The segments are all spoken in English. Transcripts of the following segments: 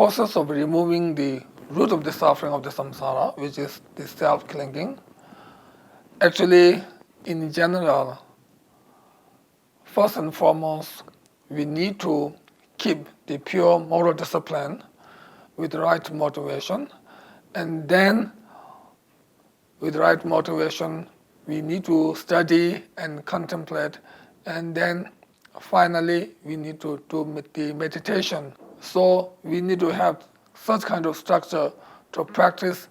process of removing the root of the suffering of the samsara, which is the self-clinging. Actually, in general, first and foremost, we need to keep the pure moral discipline with the right motivation, and then with the right motivation, we need to study and contemplate, and then finally we need to do the meditation. So we need to have such kind of structure to practice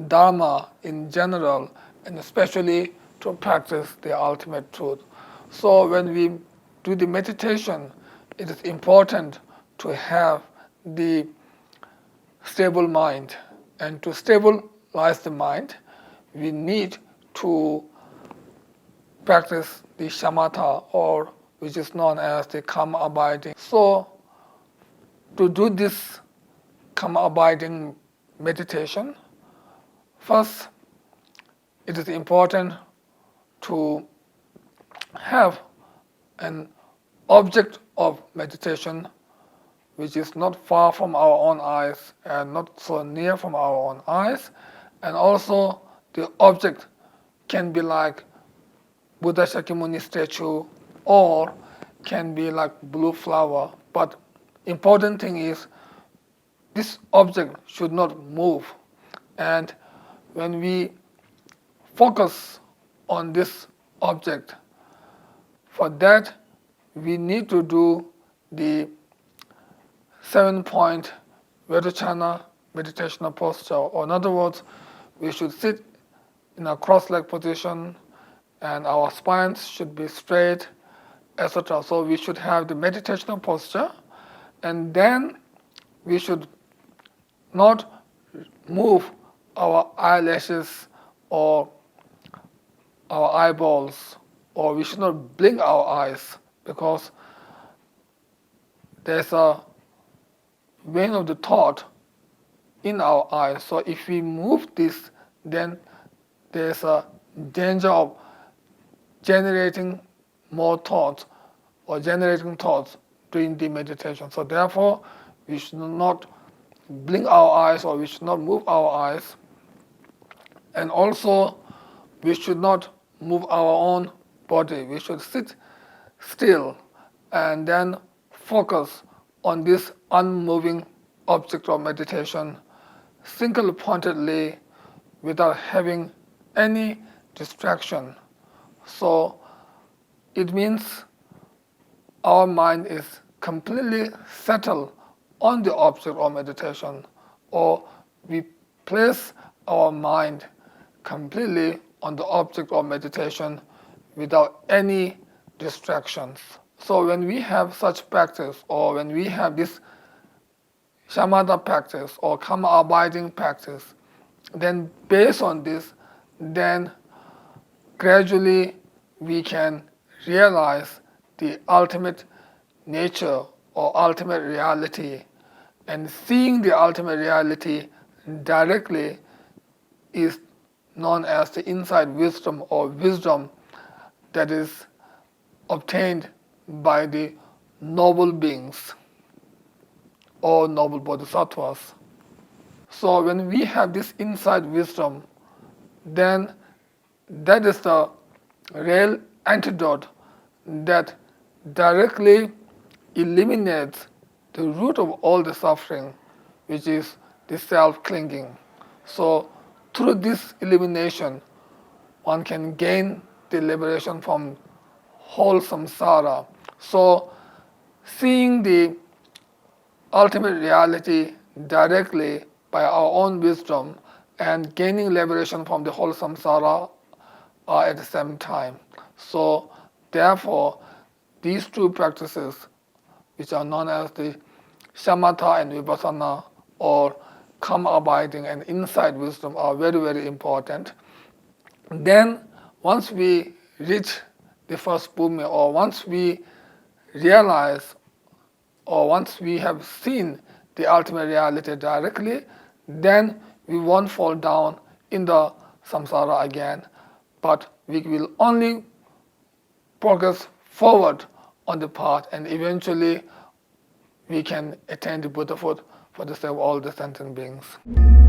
Dharma in general, and especially to practice the ultimate truth. So when we do the meditation, it is important to have the stable mind. And to stabilize the mind, we need to practice the shamatha, or which is known as the karma abiding. So to do this karma abiding meditation, first it is important to have an object of meditation which is not far from our own eyes and not so near from our own eyes, and also the object can be like Buddha Shakyamuni statue or can be like blue flower, but important thing is this object should not move. And when we focus on this object, for that we need to do the 7-point Vairochana meditational posture, or in other words, we should sit in a cross-leg position and our spines should be straight, etc. So we should have the meditational posture, and then we should not move our eyelashes or our eyeballs, or we should not blink our eyes, because there's a vein of the thought in our eyes. So if we move this, then there's a danger of generating more thoughts or generating thoughts during the meditation. So therefore, we should not blink our eyes, or we should not move our eyes. And also, we should not move our own body. We should sit still and then focus on this unmoving object of meditation single-pointedly without having any distraction. So it means our mind is completely settled on the object of meditation, or we place our mind completely on the object of meditation without any distractions. So when we have such practice, or when we have this shamatha practice or karma abiding practice, then based on this, then gradually we can realize the ultimate nature or ultimate reality. And seeing the ultimate reality directly is known as the insight wisdom, or wisdom that is obtained by the noble beings or noble bodhisattvas. So when we have this insight wisdom, then that is the real antidote that directly eliminates the root of all the suffering, which is the self-clinging. So through this elimination, one can gain the liberation from whole samsara. So seeing the ultimate reality directly by our own wisdom and gaining liberation from the whole samsara are at the same time. So therefore, these two practices, which are known as the shamatha and vipassana, or karma abiding and insight wisdom, are very, very important. Then once we reach the first bhumi, or once we realize, or once we have seen the ultimate reality directly, then we won't fall down in the samsara again, but we will only progress forward on the path, and eventually we can attain the Buddhahood for the sake of all the sentient beings.